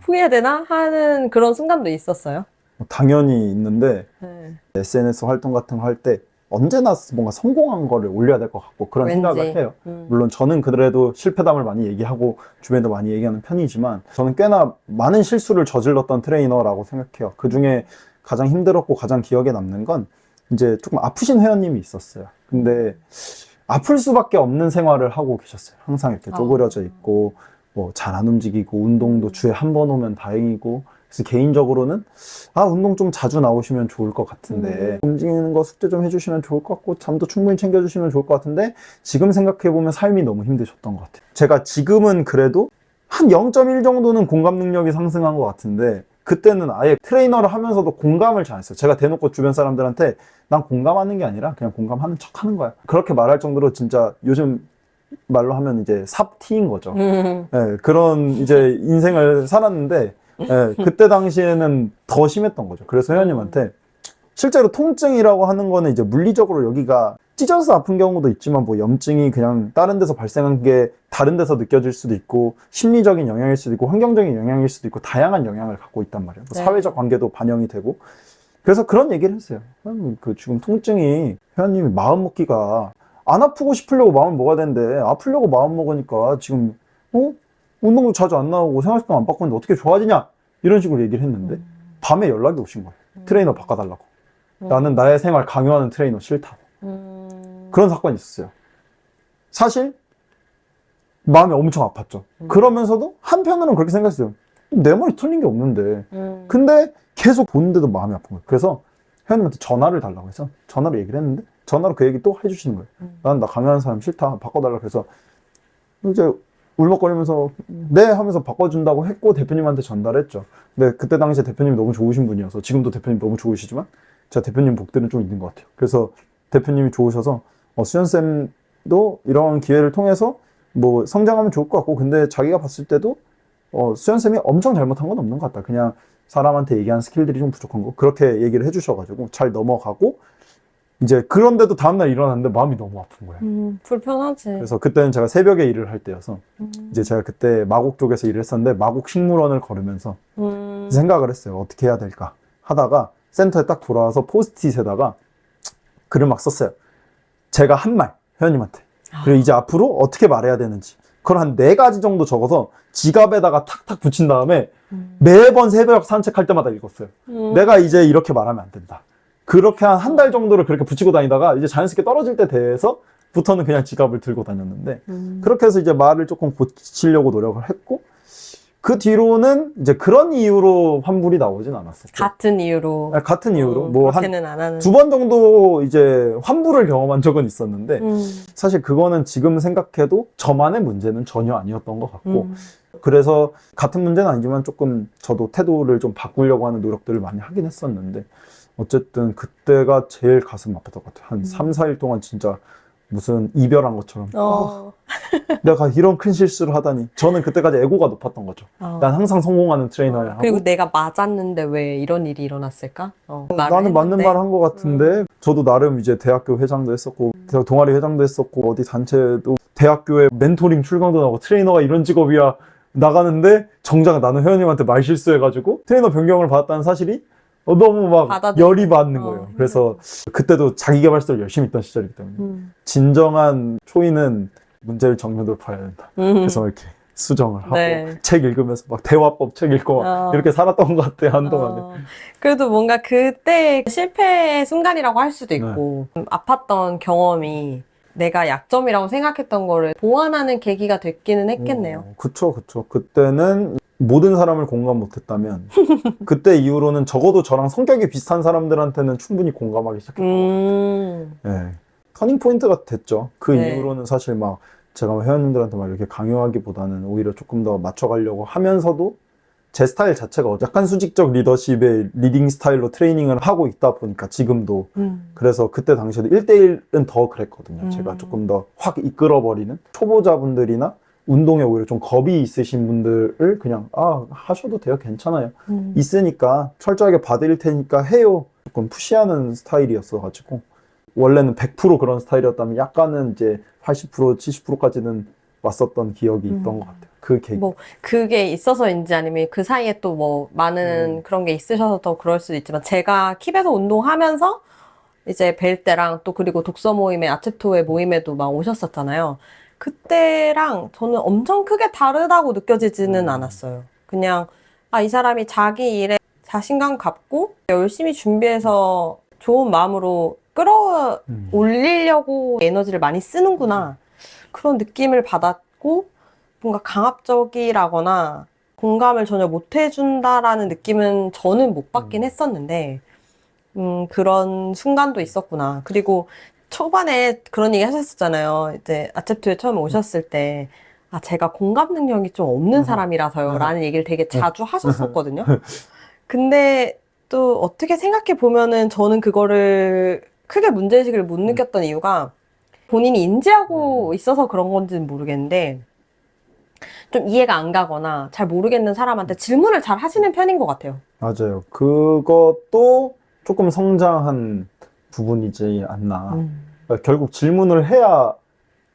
후회해야 되나? 하는 그런 순간도 있었어요? 당연히 있는데 네. SNS 활동 같은 거 할 때 언제나 뭔가 성공한 거를 올려야 될 것 같고 그런 왠지. 생각을 해요. 물론 저는 그래도 실패담을 많이 얘기하고 주변에도 많이 얘기하는 편이지만 저는 꽤나 많은 실수를 저질렀던 트레이너라고 생각해요. 그 중에 가장 힘들었고 가장 기억에 남는 건 이제 조금 아프신 회원님이 있었어요. 근데 아플 수밖에 없는 생활을 하고 계셨어요. 항상 이렇게 쪼그려져 있고 뭐 잘 안 움직이고 운동도 주에 한 번 오면 다행이고 그래서 개인적으로는 아 운동 좀 자주 나오시면 좋을 것 같은데 움직이는 거 숙제 좀 해주시면 좋을 것 같고 잠도 충분히 챙겨주시면 좋을 것 같은데 지금 생각해보면 삶이 너무 힘드셨던 것 같아요. 제가 지금은 그래도 한 0.1 정도는 공감 능력이 상승한 것 같은데 그때는 아예 트레이너를 하면서도 공감을 잘 안 했어요. 제가 대놓고 주변 사람들한테 난 공감하는 게 아니라 그냥 공감하는 척 하는 거야. 그렇게 말할 정도로 진짜 요즘 말로 하면 이제 삽티인 거죠. 네, 그런 이제 인생을 살았는데 네, 그때 당시에는 더 심했던 거죠. 그래서 회원님한테 실제로 통증이라고 하는 거는 이제 물리적으로 여기가 찢어서 아픈 경우도 있지만 뭐 염증이 그냥 다른 데서 발생한 게 다른 데서 느껴질 수도 있고 심리적인 영향일 수도 있고 환경적인 영향일 수도 있고 다양한 영향을 갖고 있단 말이에요. 뭐 네. 사회적 관계도 반영이 되고 그래서 그런 얘기를 했어요. 그 지금 통증이 회원님이 마음 먹기가 안 아프고 싶으려고 마음을 먹어야 되는데 아프려고 마음 먹으니까 지금 운동도 자주 안 나오고 생활습관 안 바꾸는데 어떻게 좋아지냐 이런 식으로 얘기를 했는데 밤에 연락이 오신 거예요. 트레이너 바꿔달라고. 나는 나의 생활 강요하는 트레이너 싫다고. 그런 사건이 있었어요. 사실 마음이 엄청 아팠죠. 그러면서도 한편으로는 그렇게 생각했어요. 내 말이 틀린 게 없는데 근데 계속 보는데도 마음이 아픈 거예요. 그래서 회원님한테 전화를 달라고 해서 전화로 얘기를 했는데 전화로 그 얘기 또 해주시는 거예요. 난 나 강요하는 사람 싫다 바꿔달라고 해서 이제 울먹거리면서 네 하면서 바꿔준다고 했고 대표님한테 전달했죠. 근데 그때 당시에 대표님이 너무 좋으신 분이어서 지금도 대표님 너무 좋으시지만 제가 대표님 복들은 좀 있는 것 같아요. 그래서 대표님이 좋으셔서 수연쌤도 이런 기회를 통해서 뭐 성장하면 좋을 것 같고 근데 자기가 봤을 때도 수연쌤이 엄청 잘못한 건 없는 것 같다. 그냥 사람한테 얘기하는 스킬들이 좀 부족한 거 그렇게 얘기를 해주셔가지고 잘 넘어가고 이제 그런데도 다음날 일어났는데 마음이 너무 아픈 거예요. 불편하지. 그래서 그때는 제가 새벽에 일을 할 때여서 이제 제가 그때 마곡 쪽에서 일을 했었는데 마곡 식물원을 걸으면서 생각을 했어요. 어떻게 해야 될까 하다가 센터에 딱 돌아와서 포스트잇에다가 글을 막 썼어요. 제가 한 말 회원님한테 그리고 이제 앞으로 어떻게 말해야 되는지 그걸 한 4가지 정도 적어서 지갑에다가 탁탁 붙인 다음에 매번 새벽 산책할 때마다 읽었어요. 내가 이제 이렇게 말하면 안 된다. 그렇게 한 달 정도를 그렇게 붙이고 다니다가 이제 자연스럽게 떨어질 때 돼서부터는 그냥 지갑을 들고 다녔는데 그렇게 해서 이제 말을 조금 고치려고 노력을 했고 그 뒤로는 이제 그런 이유로 환불이 나오진 않았었죠. 같은 이유로. 같은 이유로 뭐 한 그렇게는 안 하는. 2번 정도 이제 환불을 경험한 적은 있었는데 사실 그거는 지금 생각해도 저만의 문제는 전혀 아니었던 것 같고 그래서 같은 문제는 아니지만 조금 저도 태도를 좀 바꾸려고 하는 노력들을 많이 하긴 했었는데 어쨌든 그때가 제일 가슴 아팠던 것 같아요. 한 3, 4일 동안 진짜 무슨 이별한 것처럼 내가 이런 큰 실수를 하다니. 저는 그때까지 에고가 높았던 거죠. 난 항상 성공하는 트레이너야 하고 그리고 내가 맞았는데 왜 이런 일이 일어났을까? 나는 맞는 말 한 것 같은데 저도 나름 이제 대학교 회장도 했었고 동아리 회장도 했었고 어디 단체도 대학교에 멘토링 출강도 나고 트레이너가 이런 직업이야 나가는데 정작 나는 회원님한테 말 실수해가지고 트레이너 변경을 받았다는 사실이 너무 막 받아들이고. 열이 받는 거예요. 그래서 그때도 자기계발서를 열심히 했던 시절이기 때문에 진정한 초이는 문제를 정면 돌파해야 된다. 그래서 막 이렇게 수정을 하고 네. 책 읽으면서 막 대화법 책 읽고 막 이렇게 살았던 것 같아요, 한동안에. 그래도 뭔가 그때 실패의 순간이라고 할 수도 있고, 아팠던 경험이 내가 약점이라고 생각했던 거를 보완하는 계기가 됐기는 했겠네요. 그쵸. 그때는 모든 사람을 공감 못했다면 그때 이후로는 적어도 저랑 성격이 비슷한 사람들한테는 충분히 공감하기 시작했던 것 같아요. 네. 터닝 포인트가 됐죠. 그 네. 이후로는 사실 막 제가 회원님들한테 막 이렇게 강요하기보다는 오히려 조금 더 맞춰가려고 하면서도 제 스타일 자체가 약간 수직적 리더십의 리딩 스타일로 트레이닝을 하고 있다 보니까 지금도 그래서 그때 당시에도 1대1은 더 그랬거든요. 제가 조금 더 확 이끌어버리는 초보자분들이나 운동에 오히려 좀 겁이 있으신 분들을 그냥 하셔도 돼요, 괜찮아요, 있으니까 철저하게 봐드릴 테니까 해요, 조금 푸시하는 스타일이었어가지고 원래는 100% 그런 스타일이었다면 약간은 이제 80% 70%까지는 왔었던 기억이 있던 것 같아요. 그 계기. 뭐 그게 있어서인지 아니면 그 사이에 또 뭐 많은 그런 게 있으셔서 더 그럴 수도 있지만, 제가 킵에서 운동하면서 이제 뵐 때랑 또 그리고 독서 모임에 아체토의 모임에도 막 오셨었잖아요. 그때랑 저는 엄청 크게 다르다고 느껴지지는 않았어요. 그냥 이 사람이 자기 일에 자신감 갖고 열심히 준비해서 좋은 마음으로 끌어올리려고 에너지를 많이 쓰는구나, 그런 느낌을 받았고, 뭔가 강압적이라거나 공감을 전혀 못 해준다라는 느낌은 저는 못 받긴 했었는데, 그런 순간도 있었구나. 그리고 초반에 그런 얘기 하셨었잖아요. 이제 아체토에 처음 오셨을 때, 제가 공감 능력이 좀 없는 사람이라서요, 라는 얘기를 되게 자주 하셨었거든요. 근데 또 어떻게 생각해 보면은 저는 그거를 크게 문제의식을 못 느꼈던 이유가, 본인이 인지하고 있어서 그런 건지는 모르겠는데, 좀 이해가 안 가거나 잘 모르겠는 사람한테 질문을 잘 하시는 편인 것 같아요. 맞아요. 그것도 조금 성장한 부분이지 않나. 그러니까 결국 질문을 해야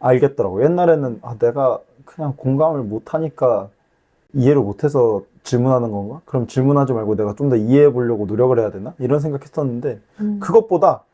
알겠더라고요. 옛날에는 내가 그냥 공감을 못하니까 이해를 못해서 질문하는 건가? 그럼 질문하지 말고 내가 좀 더 이해해 보려고 노력을 해야 되나? 이런 생각했었는데 그것보다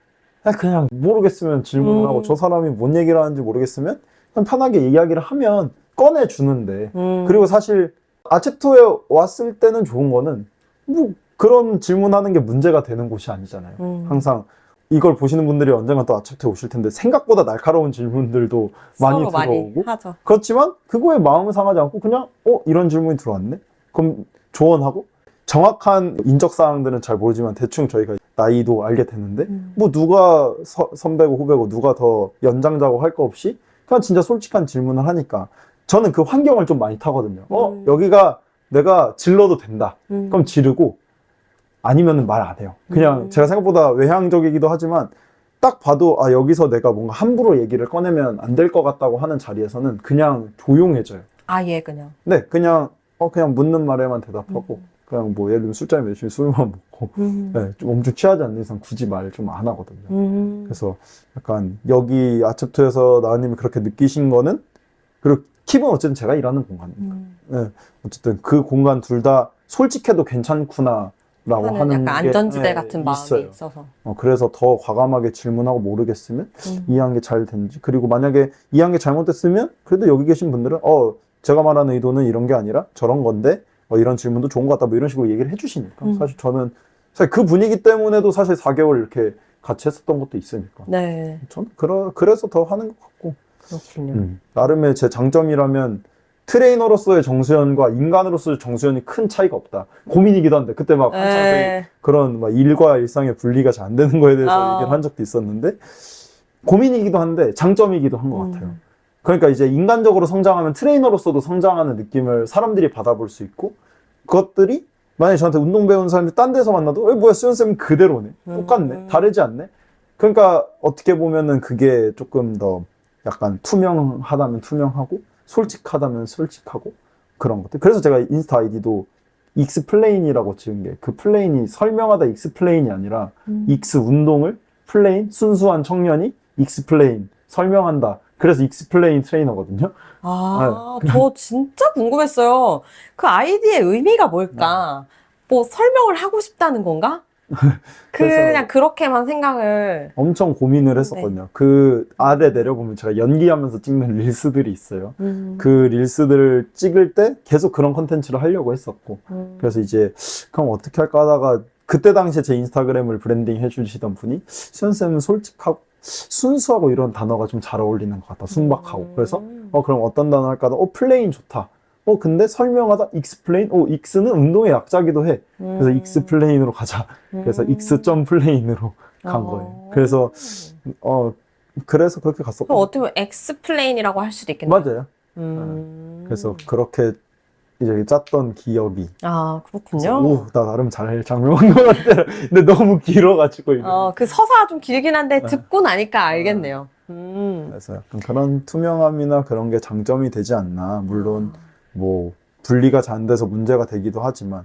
그냥 모르겠으면 질문하고 저 사람이 뭔 얘기를 하는지 모르겠으면 그냥 편하게 이야기를 하면 꺼내주는데, 그리고 사실 아체토에 왔을 때는 좋은 거는 뭐 그런 질문하는 게 문제가 되는 곳이 아니잖아요. 항상 이걸 보시는 분들이 언젠가 또 아체토에 오실 텐데 생각보다 날카로운 질문들도 많이 서로 많이 들어오고 하죠. 그렇지만 그거에 마음을 상하지 않고 그냥 이런 질문이 들어왔네? 그럼 조언하고, 정확한 인적사항들은 잘 모르지만 대충 저희가 나이도 알게 됐는데 뭐 누가 선배고 후배고 누가 더 연장자고 할 거 없이 그냥 진짜 솔직한 질문을 하니까 저는 그 환경을 좀 많이 타거든요. 여기가 내가 질러도 된다, 그럼 지르고, 아니면 말 안 해요. 그냥 제가 생각보다 외향적이기도 하지만 딱 봐도 여기서 내가 뭔가 함부로 얘기를 꺼내면 안 될 것 같다고 하는 자리에서는 그냥 조용해져요. 아예 그냥. 네, 그냥 그냥 묻는 말에만 대답하고 그냥 뭐 예를 들면 술자리 열심히 술만 먹고 네, 좀 엄청 취하지 않는 이상 굳이 말 좀 안 하거든요. 그래서 약간 여기 아체토에서 나은님이 그렇게 느끼신 거는, 그리고 킵은 어쨌든 제가 일하는 공간이니까 네, 어쨌든 그 공간 둘 다 솔직해도 괜찮구나 라고 하는 약간 게 안전지대 같은 마음이 있어요. 있어서. 그래서 더 과감하게 질문하고 모르겠으면 이해한 게 잘 됐는지, 그리고 만약에 이해한 게 잘못됐으면 그래도 여기 계신 분들은 제가 말하는 의도는 이런 게 아니라 저런 건데 이런 질문도 좋은 것 같다, 뭐 이런 식으로 얘기를 해주시니까 사실 저는 사실 그 분위기 때문에도 사실 4개월 이렇게 같이 했었던 것도 있으니까 네. 저는 그래서 더 하는 것 같고. 그렇군요. 나름의 제 장점이라면 트레이너로서의 정수현과 인간으로서의 정수현이 큰 차이가 없다. 고민이기도 한데 그때 막 한참 네. 그런 막 일과 일상의 분리가 잘 안 되는 거에 대해서 얘기를 한 적도 있었는데, 고민이기도 한데 장점이기도 한 것 같아요. 그러니까 이제 인간적으로 성장하면 트레이너로서도 성장하는 느낌을 사람들이 받아볼 수 있고, 그것들이 만약에 저한테 운동 배우는 사람들이 딴 데서 만나도 뭐야 수현쌤 그대로네, 똑같네, 다르지 않네. 그러니까 어떻게 보면은 그게 조금 더 약간 투명하다면 투명하고 솔직하다면 솔직하고 그런 것들. 그래서 제가 인스타 아이디도 익스플레인이라고 지은 게, 그 플레인이 설명하다 익스플레인이 아니라 익스 운동을 플레인 순수한 청년이 익스플레인 설명한다. 그래서 익스플레인 트레이너거든요. 저 진짜 궁금했어요. 그 아이디의 의미가 뭘까? 뭐 설명을 하고 싶다는 건가? 그냥 그렇게만 생각을. 엄청 고민을 했었거든요. 그 아래 내려보면 제가 연기하면서 찍는 릴스들이 있어요. 그 릴스들을 찍을 때 계속 그런 컨텐츠를 하려고 했었고, 그래서 이제 그럼 어떻게 할까 하다가 그때 당시에 제 인스타그램을 브랜딩 해주시던 분이 수현쌤은 솔직하고 순수하고 이런 단어가 좀 잘 어울리는 것 같다. 순박하고. 그래서 그럼 어떤 단어 할까 하다 플레인 좋다. 근데 설명하다 익스플레인? 익스는 운동의 약자기도 해. 그래서 익스플레인으로 가자. 그래서 익스.플레인으로 간 거예요. 그래서 그래서 그렇게 갔었고. 그럼 어떻게 보면 엑스플레인이라고 할 수도 있겠네요. 맞아요. 그래서 그렇게 이제 짰던 기억이. 아, 그래서, 그렇군요. 나 나름 잘 장명한 것 같아요. 근데 너무 길어가지고. 이거. 그 서사가 좀 길긴 한데 듣고 나니까 알겠네요. 그래서 약간 그런 투명함이나 그런 게 장점이 되지 않나. 물론 뭐 분리가 잘 안 돼서 문제가 되기도 하지만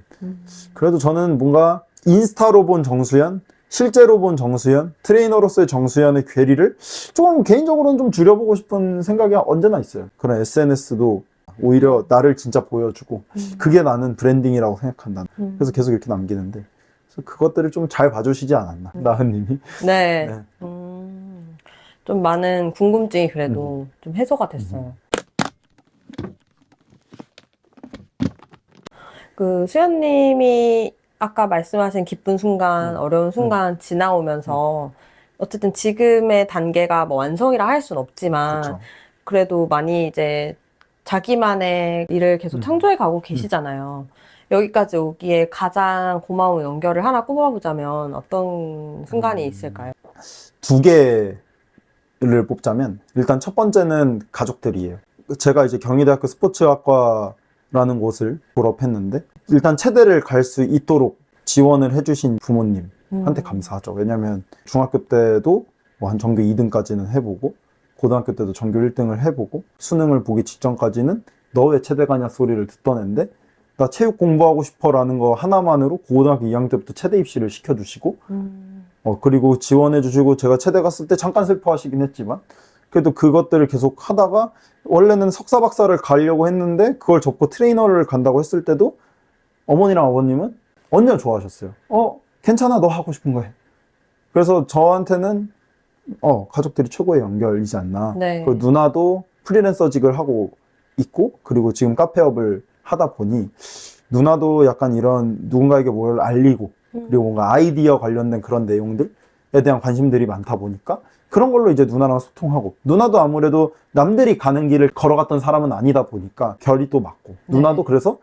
그래도 저는 뭔가 인스타로 본 정수현, 실제로 본 정수현, 트레이너로서의 정수현의 괴리를 좀 개인적으로는 좀 줄여보고 싶은 생각이 언제나 있어요. 그런 SNS도 오히려 나를 진짜 보여주고 그게 나는 브랜딩이라고 생각한다. 그래서 계속 이렇게 남기는데 그래서 그것들을 좀 잘 봐주시지 않았나, 나은님이. 네. 네. 좀 많은 궁금증이 그래도 좀 해소가 됐어요. 그 수연님이 아까 말씀하신 기쁜 순간, 어려운 순간 지나오면서 어쨌든 지금의 단계가 뭐 완성이라 할 순 없지만 그쵸. 그래도 많이 이제 자기만의 일을 계속 창조해 가고 계시잖아요. 여기까지 오기에 가장 고마운 연결을 하나 꼽아보자면 어떤 순간이 있을까요? 두 개를 뽑자면 일단 첫 번째는 가족들이에요. 제가 이제 경희대학교 스포츠학과라는 곳을 졸업했는데 일단 체대를 갈 수 있도록 지원을 해주신 부모님한테 감사하죠. 왜냐면 중학교 때도 뭐 한 전교 2등까지는 해보고 고등학교 때도 전교 1등을 해보고 수능을 보기 직전까지는 너 왜 체대 가냐 소리를 듣던 애인데 나 체육 공부하고 싶어 라는 거 하나만으로 고등학교 2학년 때부터 체대 입시를 시켜주시고 그리고 지원해주시고 제가 체대 갔을 때 잠깐 슬퍼하시긴 했지만 그래도 그것들을 계속 하다가 원래는 석사 박사를 가려고 했는데 그걸 접고 트레이너를 간다고 했을 때도 어머니랑 아버님은 언니가 좋아하셨어요. 괜찮아, 너 하고 싶은 거 해. 그래서 저한테는 가족들이 최고의 연결이지 않나. 네. 그 누나도 프리랜서직을 하고 있고 그리고 지금 카페업을 하다 보니 누나도 약간 이런 누군가에게 뭘 알리고 그리고 뭔가 아이디어 관련된 그런 내용들에 대한 관심들이 많다 보니까 그런 걸로 이제 누나랑 소통하고 누나도 아무래도 남들이 가는 길을 걸어갔던 사람은 아니다 보니까 결이 또 맞고 누나도 그래서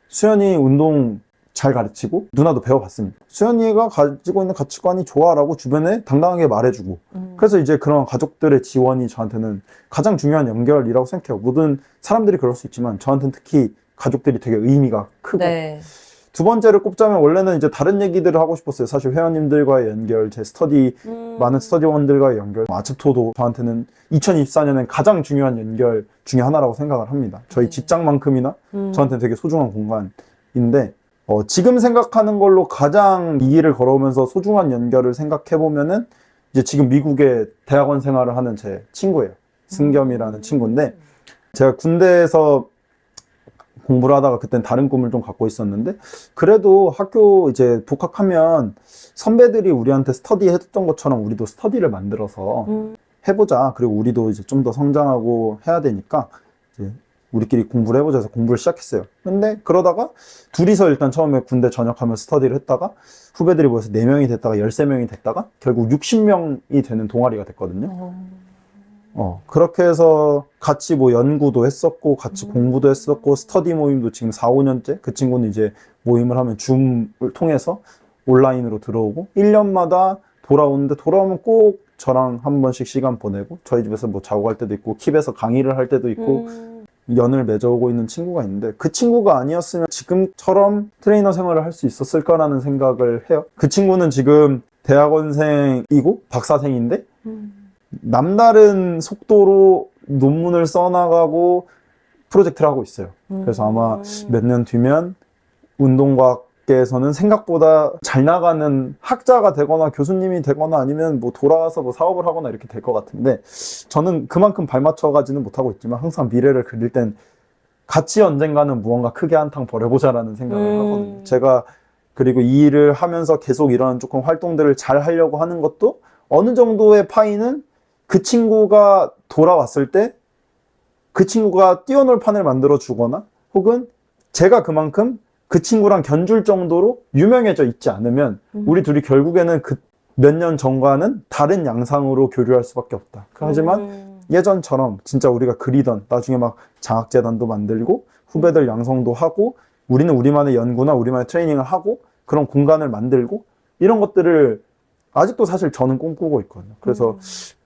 수연이 운동 잘 가르치고 누나도 배워봤습니다. 수연이가 가지고 있는 가치관이 좋아라고 주변에 당당하게 말해주고 그래서 이제 그런 가족들의 지원이 저한테는 가장 중요한 연결이라고 생각해요. 모든 사람들이 그럴 수 있지만 저한테는 특히 가족들이 되게 의미가 크고 네. 두 번째를 꼽자면 원래는 이제 다른 얘기들을 하고 싶었어요. 사실 회원님들과의 연결, 제 스터디 많은 스터디원들과의 연결, 아츠토도 저한테는 2024년엔 가장 중요한 연결 중에 하나라고 생각을 합니다. 저희 직장만큼이나 저한테는 되게 소중한 공간인데 지금 생각하는 걸로 가장 이 길을 걸어오면서 소중한 연결을 생각해보면은 이제 지금 미국에 대학원 생활을 하는 제 친구예요. 승겸이라는 친구인데 제가 군대에서 공부를 하다가 그땐 다른 꿈을 좀 갖고 있었는데 그래도 학교 이제 복학하면 선배들이 우리한테 스터디 해줬던 것처럼 우리도 스터디를 만들어서 해보자. 그리고 우리도 이제 좀 더 성장하고 해야 되니까 이제 우리끼리 공부를 해보자 해서 공부를 시작했어요. 근데 그러다가 둘이서 일단 처음에 군대 전역하면 스터디를 했다가 후배들이 모여서 4명이 됐다가 13명이 됐다가 결국 60명이 되는 동아리가 됐거든요. 그렇게 해서 같이 뭐 연구도 했었고 같이 공부도 했었고 스터디 모임도 지금 4, 5년째 그 친구는 이제 모임을 하면 줌을 통해서 온라인으로 들어오고 1년마다 돌아오는데 돌아오면 꼭 저랑 한 번씩 시간 보내고 저희 집에서 뭐 자고 갈 때도 있고 킵에서 강의를 할 때도 있고 연을 맺어오고 있는 친구가 있는데 그 친구가 아니었으면 지금처럼 트레이너 생활을 할 수 있었을까라는 생각을 해요. 그 친구는 지금 대학원생이고 박사생인데 남다른 속도로 논문을 써나가고 프로젝트를 하고 있어요. 그래서 아마 몇 년 뒤면 운동과학계에서는 생각보다 잘 나가는 학자가 되거나 교수님이 되거나 아니면 뭐 돌아와서 뭐 사업을 하거나 이렇게 될 것 같은데 저는 그만큼 발맞춰 가지는 못하고 있지만 항상 미래를 그릴 땐 같이 언젠가는 무언가 크게 한탕 벌여보자라는 생각을 하거든요. 제가 그리고 이 일을 하면서 계속 이런 조금 활동들을 잘 하려고 하는 것도 어느 정도의 파이는 그 친구가 돌아왔을 때 그 친구가 뛰어놀 판을 만들어 주거나 혹은 제가 그만큼 그 친구랑 견줄 정도로 유명해져 있지 않으면 우리 둘이 결국에는 그 몇 년 전과는 다른 양상으로 교류할 수밖에 없다. 하지만 예전처럼 진짜 우리가 그리던 나중에 막 장학재단도 만들고 후배들 양성도 하고 우리는 우리만의 연구나 우리만의 트레이닝을 하고 그런 공간을 만들고 이런 것들을 아직도 사실 저는 꿈꾸고 있거든요. 그래서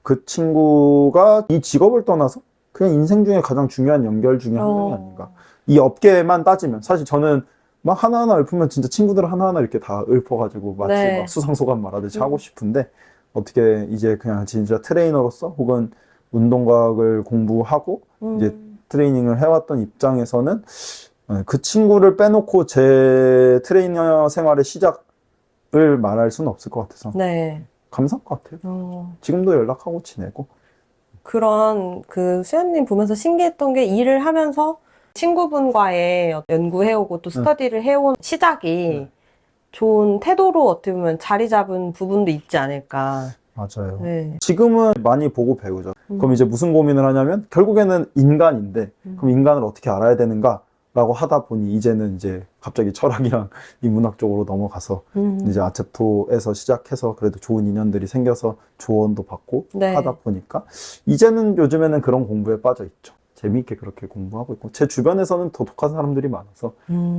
그 친구가 이 직업을 떠나서 그냥 인생 중에 가장 중요한 연결 중에 한 명이 아닌가. 이 업계만 따지면 사실 저는 막 하나하나 읊으면 진짜 친구들 하나하나 이렇게 다 읊어가지고 마치 네. 막 수상소감 말하듯이 하고 싶은데 어떻게 이제 그냥 진짜 트레이너로서 혹은 운동과학을 공부하고 이제 트레이닝을 해왔던 입장에서는 그 친구를 빼놓고 제 트레이너 생활의 시작을 말할 수는 없을 것 같아서 네. 감사한 것 같아요. 지금도 연락하고 지내고. 그런 그 수연님 보면서 신기했던 게 일을 하면서 친구분과의 연구해오고 또 스터디를 해온 시작이 좋은 태도로 어떻게 보면 자리 잡은 부분도 있지 않을까. 맞아요. 네. 지금은 많이 보고 배우죠. 그럼 이제 무슨 고민을 하냐면 결국에는 인간인데 그럼 인간을 어떻게 알아야 되는가? 라고 하다 보니 이제는 이제 갑자기 철학이랑 인문학 쪽으로 넘어가서 이제 아체토에서 시작해서 그래도 좋은 인연들이 생겨서 조언도 받고 네. 하다 보니까 이제는 요즘에는 그런 공부에 빠져 있죠. 재미있게 그렇게 공부하고 있고 제 주변에서는 더 독한 사람들이 많아서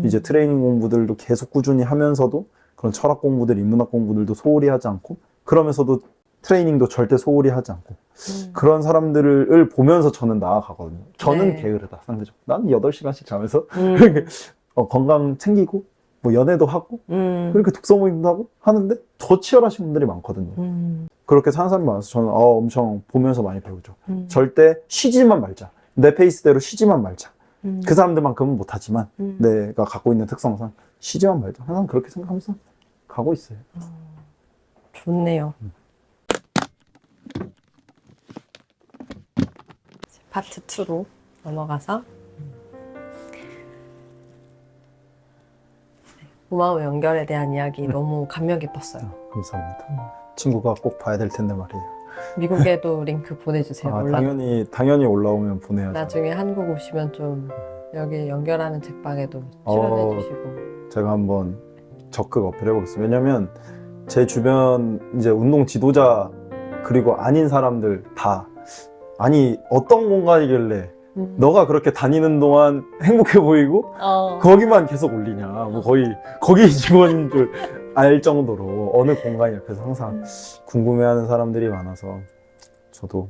이제 트레이닝 공부들도 계속 꾸준히 하면서도 그런 철학 공부들, 인문학 공부들도 소홀히 하지 않고 그러면서도 트레이닝도 절대 소홀히 하지 않고 그런 사람들을 보면서 저는 나아가거든요. 저는 네. 게으르다 상대적으로. 나는 8시간씩 자면서 건강 챙기고 뭐 연애도 하고 그렇게 독서 모임도 하고 하는데 더 치열하신 분들이 많거든요. 그렇게 사는 사람이 많아서 저는 엄청 보면서 많이 배우죠. 절대 쉬지만 말자. 내 페이스대로 쉬지만 말자. 그 사람들만큼은 못하지만 내가 갖고 있는 특성상 쉬지만 말자. 항상 그렇게 생각하면서 가고 있어요. 좋네요. 파트 2로 넘어가서 고마워 연결에 대한 이야기 너무 감명 깊었어요. 감사합니다. 친구가 꼭 봐야 될 텐데 말이에요. 미국에도 링크 보내주세요. 당연히 올라오면 보내야죠. 나중에 한국 오시면 좀 여기 연결하는 책방에도 출연해 주시고. 제가 한번 적극 어필해 보겠습니다. 왜냐면 제 주변 이제 운동 지도자 그리고 아닌 사람들 다 아니 어떤 공간이길래 너가 그렇게 다니는 동안 행복해 보이고 거기만 계속 올리냐 뭐 거기 직원인 줄 알 정도로 어느 공간이야. 그래서 항상 궁금해하는 사람들이 많아서 저도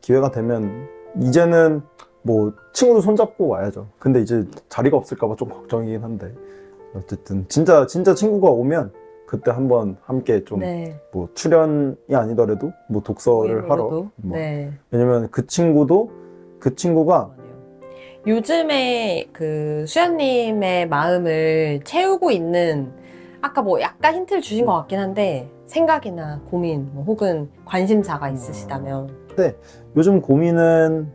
기회가 되면 이제는 뭐 친구도 손잡고 와야죠. 근데 이제 자리가 없을까 봐 좀 걱정이긴 한데 어쨌든 진짜 친구가 오면 그때 한번 함께 좀 뭐 출연이 아니더라도 뭐 독서를 하러 뭐. 왜냐면 그 친구가 요즘에 그 수연님의 마음을 채우고 있는 아까 뭐 약간 힌트를 주신 것 같긴 한데 생각이나 고민 뭐 혹은 관심사가 있으시다면. 네, 요즘 고민은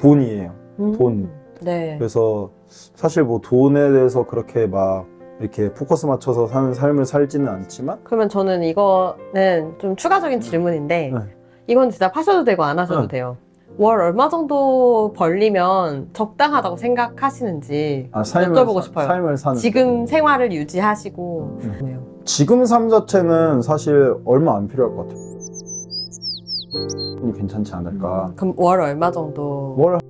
돈이에요. 돈. 네. 그래서 사실 뭐 돈에 대해서 그렇게 막 이렇게 포커스 맞춰서 사는 삶을 살지는 않지만 그러면 저는 이거는 좀 추가적인 질문인데 이건 대답하셔도 되고 안 하셔도 돼요. 월 얼마 정도 벌리면 적당하다고 생각하시는지 여쭤보고 싶어요. 삶을 사는 지금 생활을 유지하시고 지금 삶 자체는 사실 얼마 안 필요할 것 같아요. 괜찮지 않을까. 그럼 월 얼마 정도? 월